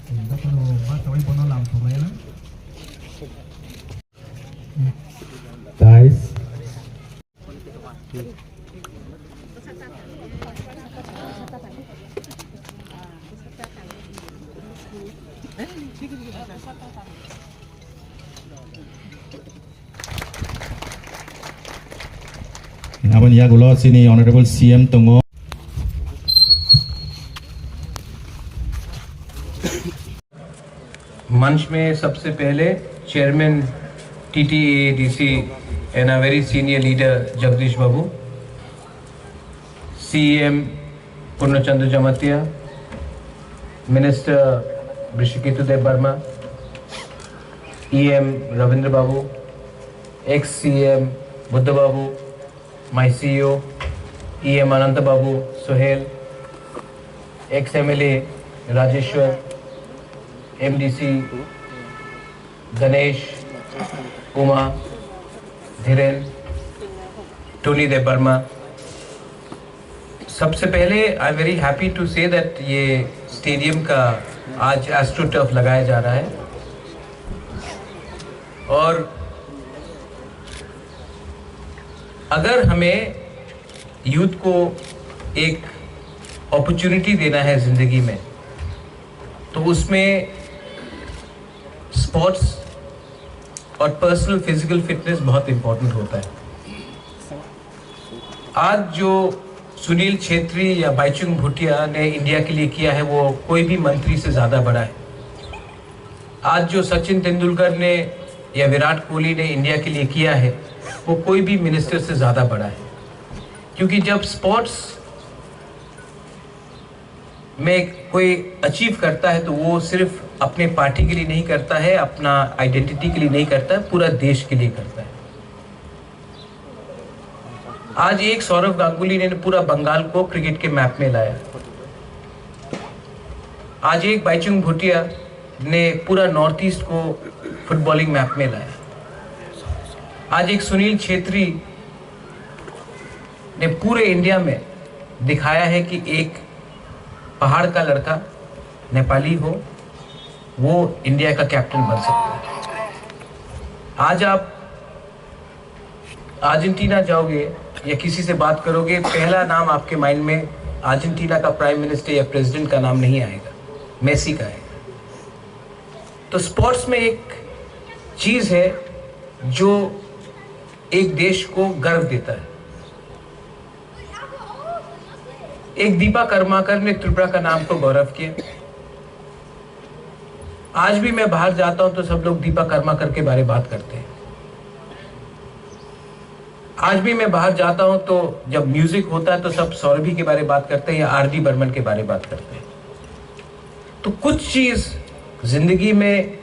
Đó có đồ bác cháu có nó làm thuộc lấy lắm. Guys, Aban ya gulo sini Honorable CM Tongo. मंच में सबसे पहले chairman TTADC and a very senior leader Jagdish Babu, CM Purnachandra Jamatia, minister Rishiketu Dev Varma, EM Ravindra Babu, ex CM Buddha Babu, my CEO EM Anant Babu Suhel, ex MLA Rajeshwar, MDC Ganesh, Uma, Dhiren, Tony Dev Varma. सबसे पहले I am very happy to say that ये stadium का आज astro turf लगाया जा रहा है और अगर हमें यूथ को एक अपॉर्चुनिटी देना है ज़िंदगी में तो उसमें स्पोर्ट्स और पर्सनल फिजिकल फिटनेस बहुत इम्पोर्टेंट होता है। आज जो सुनील छेत्री या बाईचुंग भूटिया ने इंडिया के लिए किया है वो कोई भी मंत्री से ज़्यादा बड़ा है। आज जो सचिन तेंदुलकर ने या विराट कोहली ने इंडिया के लिए किया है वो कोई भी मिनिस्टर से ज़्यादा बड़ा है, क्योंकि जब स्पोर्ट्स में कोई अचीव करता है तो वो सिर्फ अपने पार्टी के लिए नहीं करता है, अपना आइडेंटिटी के लिए नहीं करता है, पूरा देश के लिए करता है। आज एक सौरव गांगुली ने पूरा बंगाल को क्रिकेट के मैप में लाया। आज एक बाईचुंग भूटिया ने पूरा नॉर्थ ईस्ट को फुटबॉलिंग मैप में लाया। आज एक सुनील छेत्री ने पूरे इंडिया में दिखाया है कि एक पहाड़ का लड़का नेपाली हो वो इंडिया का कैप्टन बन सकता है। आज आप अर्जेंटीना जाओगे या किसी से बात करोगे, पहला नाम आपके माइंड में अर्जेंटीना का प्राइम मिनिस्टर या प्रेसिडेंट का नाम नहीं आएगा, मेसी का आएगा। तो स्पोर्ट्स में एक चीज़ है जो एक देश को गर्व देता है। एक दीपा कर्माकर ने त्रिपुरा का नाम को गौरव किया। आज भी मैं बाहर जाता हूं तो सब लोग दीपा कर्माकर के बारे में बात करते हैं। आज भी मैं बाहर जाता हूं तो जब म्यूजिक होता है तो सब सौरभी के बारे में बात करते हैं या RD बर्मन के बारे में बात करते हैं। तो कुछ चीज जिंदगी में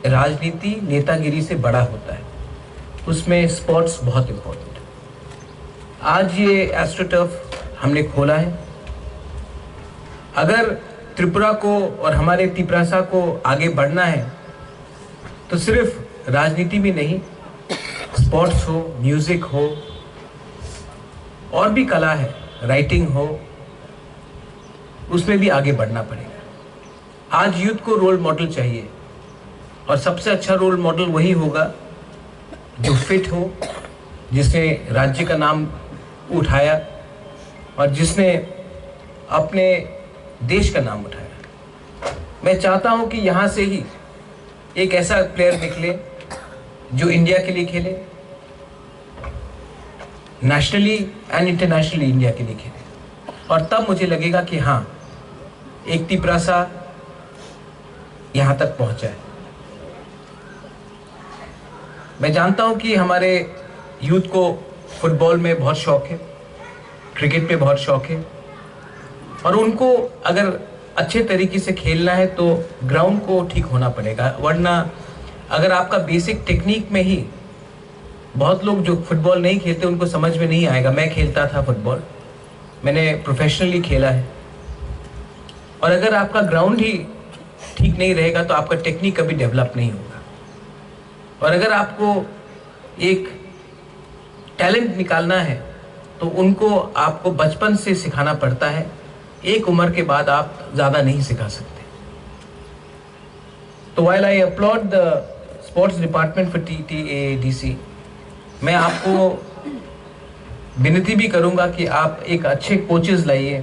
राजनीति नेतागिरी से बड़ा होता है, उसमें स्पोर्ट्स बहुत इंपॉर्टेंट है। आज ये एस्ट्रो टर्फ हमने खोला है। अगर त्रिपुरा को और हमारे तिपरासा को आगे बढ़ना है तो सिर्फ राजनीति में नहीं, स्पोर्ट्स हो, म्यूजिक हो, और भी कला है, राइटिंग हो, उसमें भी आगे बढ़ना पड़ेगा। आज यूथ को रोल मॉडल चाहिए और सबसे अच्छा रोल मॉडल वही होगा जो फिट हो, जिसने राज्य का नाम उठाया और जिसने अपने देश का नाम उठाया। मैं चाहता हूं कि यहां से ही एक ऐसा प्लेयर निकले जो इंडिया के लिए खेले, नेशनली एंड इंटरनेशनली इंडिया के लिए खेले, और तब मुझे लगेगा कि हाँ एक तिपरासा यहां तक पहुंचा है। मैं जानता हूं कि हमारे यूथ को फुटबॉल में बहुत शौक है, क्रिकेट में बहुत शौक है, और उनको अगर अच्छे तरीके से खेलना है तो ग्राउंड को ठीक होना पड़ेगा। वरना अगर आपका बेसिक टेक्निक में ही, बहुत लोग जो फुटबॉल नहीं खेलते उनको समझ में नहीं आएगा। मैं खेलता था फुटबॉल, मैंने प्रोफेशनली खेला है, और अगर आपका ग्राउंड ही ठीक नहीं रहेगा तो आपका टेक्निक कभी डेवलप नहीं होगा। और अगर आपको एक टैलेंट निकालना है तो उनको आपको बचपन से सिखाना पड़ता है, एक उम्र के बाद आप ज़्यादा नहीं सिखा सकते। तो while I applaud the sports department for TTADC, मैं आपको विनती भी करूंगा कि आप एक अच्छे कोचेस लाइए।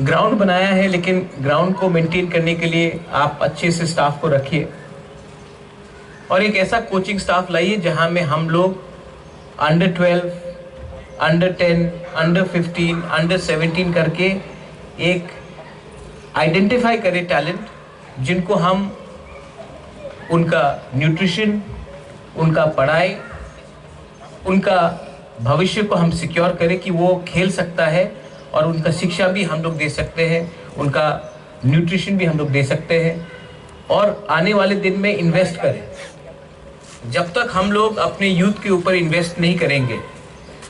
ग्राउंड बनाया है, लेकिन ग्राउंड को मेंटेन करने के लिए आप अच्छे से स्टाफ को रखिए और एक ऐसा कोचिंग स्टाफ लाइए जहां में हम लोग अंडर 12, अंडर 10, अंडर 15, अंडर 17 करके एक आइडेंटिफाई करें टैलेंट, जिनको हम उनका न्यूट्रिशन, उनका पढ़ाई, उनका भविष्य को हम सिक्योर करें कि वो खेल सकता है और उनका शिक्षा भी हम लोग दे सकते हैं, उनका न्यूट्रिशन भी हम लोग दे सकते हैं और आने वाले दिन में इन्वेस्ट करें। जब तक हम लोग अपने यूथ के ऊपर इन्वेस्ट नहीं करेंगे,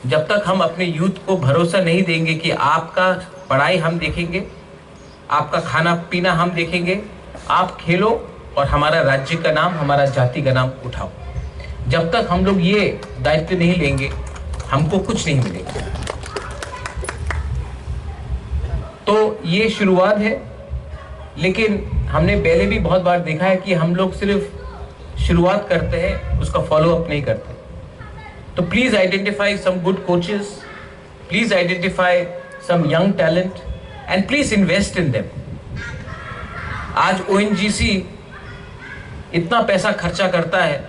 जब तक हम अपने यूथ को भरोसा नहीं देंगे कि आपका पढ़ाई हम देखेंगे, आपका खाना पीना हम देखेंगे, आप खेलो और हमारा राज्य का नाम, हमारा जाति का नाम उठाओ, जब तक हम लोग ये दायित्व नहीं लेंगे हमको कुछ नहीं मिलेगा। तो ये शुरुआत है, लेकिन हमने पहले भी बहुत बार देखा है कि हम लोग सिर्फ शुरुआत करते हैं, उसका फॉलो अप नहीं करते। तो please identify some good coaches, please identify some young talent and please invest in them. आज ONGC इतना पैसा खर्चा करता है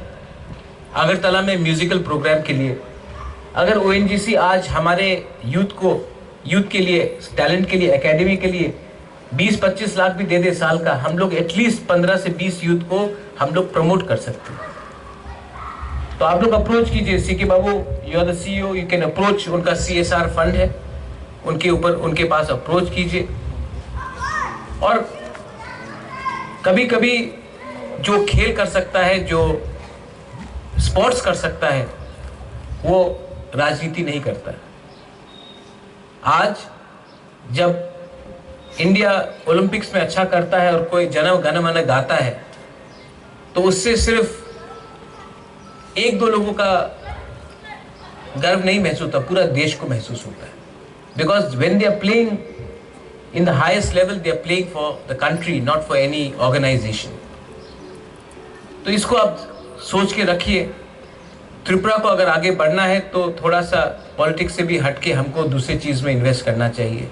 अगरतला में म्यूजिकल प्रोग्राम के लिए। अगर ONGC आज हमारे यूथ के लिए, टैलेंट के लिए, एकेडमी के लिए 20-25 लाख भी दे दे साल का, हम लोग एटलीस्ट 15 से 20 यूथ को हम लोग प्रमोट कर सकते हैं। तो आप लोग अप्रोच कीजिए, CK Babu, you are the CEO, you can approach. उनका CSR फंड है, उनके पास अप्रोच कीजिए। और कभी कभी जो खेल कर सकता है, जो स्पोर्ट्स कर सकता है, वो राजनीति नहीं करता है। आज जब इंडिया ओलंपिक्स में अच्छा करता है और कोई जन गण मन गाता है, तो उससे सिर्फ 1-2 लोगों का गर्व नहीं महसूस होता, पूरा देश को महसूस होता है। Because when they are playing in the highest level, they are playing for the country, not for any organisation. तो इसको आप सोच के रखिए। त्रिपुरा को अगर आगे बढ़ना है तो थोड़ा सा पॉलिटिक्स से भी हटके हमको दूसरी चीज में इन्वेस्ट करना चाहिए।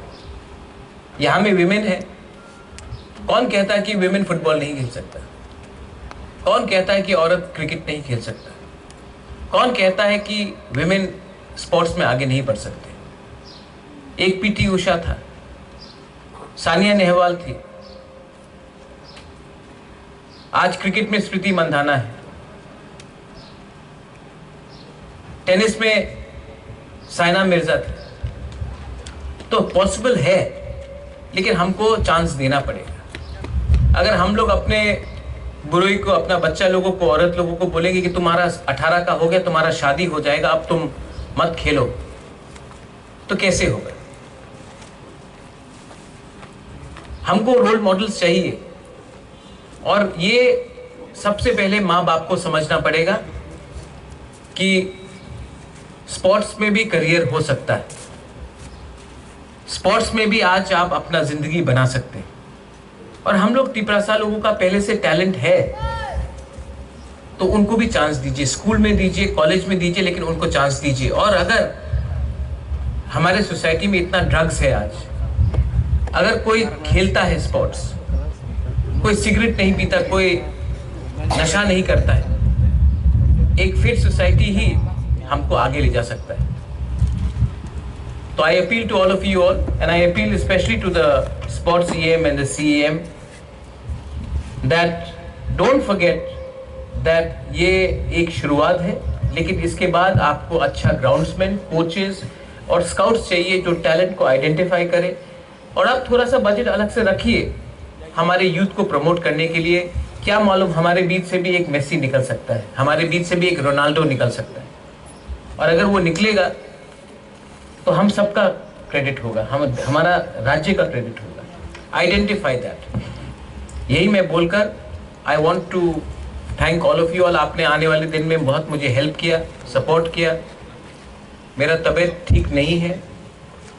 यहाँ में विमेन है, कौन कहता है कि विमेन फुटबॉल नहीं खेल सकता? कौन कहता है कि औरत क्रिकेट नहीं खेल सकता? कौन कहता है कि विमेन स्पोर्ट्स में आगे नहीं बढ़ सकते? एक PT उषा था, सानिया नेहवाल थी, आज क्रिकेट में स्मृति मंधाना है, टेनिस में साइना मिर्जा थी। तो पॉसिबल है, लेकिन हमको चांस देना पड़ेगा। अगर हम लोग अपने बुरोई को, अपना बच्चा लोगों को, औरत लोगों को बोलेंगे कि तुम्हारा 18 का हो गया, तुम्हारा शादी हो जाएगा, अब तुम मत खेलो, तो कैसे होगा? हमको रोल मॉडल्स चाहिए और ये सबसे पहले माँ बाप को समझना पड़ेगा कि स्पोर्ट्स में भी करियर हो सकता है, स्पोर्ट्स में भी आज आप अपना जिंदगी बना सकते हैं। और हम लोग तिपरासा लोगों का पहले से टैलेंट है, तो उनको भी चांस दीजिए, स्कूल में दीजिए, कॉलेज में दीजिए, लेकिन उनको चांस दीजिए। और अगर हमारे सोसाइटी में इतना ड्रग्स है आज, अगर कोई खेलता है स्पोर्ट्स, कोई सिगरेट नहीं पीता, कोई नशा नहीं करता है, एक फिट सोसाइटी ही हमको आगे ले जा सकता है। तो I appeal to all of you all, and I appeal especially to the sports EM and the CEM, that don't forget that ये एक शुरुआत है, लेकिन इसके बाद आपको अच्छा ग्राउंड्समैन, कोचेस और स्काउट्स चाहिए जो टैलेंट को आइडेंटिफाई करे। और आप थोड़ा सा बजट अलग से रखिए हमारे यूथ को प्रमोट करने के लिए। क्या मालूम, हमारे बीच से भी एक मेसी निकल सकता है, हमारे बीच से भी एक रोनाल्डो निकल सकता है, और अगर वो निकलेगा तो हम सबका क्रेडिट होगा, हमारा राज्य का क्रेडिट होगा। Identify that. यही मैं बोलकर I want to thank all of you all. आपने आने वाले दिन में बहुत मुझे हेल्प किया, सपोर्ट किया। मेरा तबीयत ठीक नहीं है,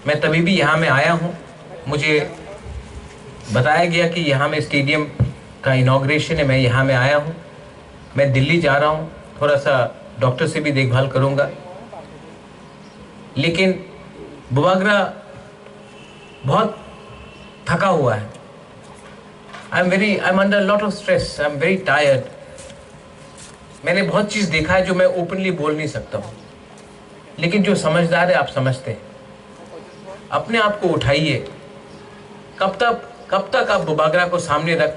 मैं तभी भी यहाँ में आया हूँ। मुझे बताया गया कि यहाँ में स्टेडियम का इनॉग्रेशन है, मैं यहाँ में आया हूँ। मैं दिल्ली जा रहा हूँ, थोड़ा सा डॉक्टर से भी देखभाल करूँगा, लेकिन बुबागरा बहुत थका हुआ है। I am under lot of stress, I am very tired. मैंने बहुत चीज़ देखा है जो मैं ओपनली बोल नहीं सकता हूँ, लेकिन जो समझदार है आप समझते हैं। अपने आप को उठाइए। कब तक आप बुबागरा को सामने रख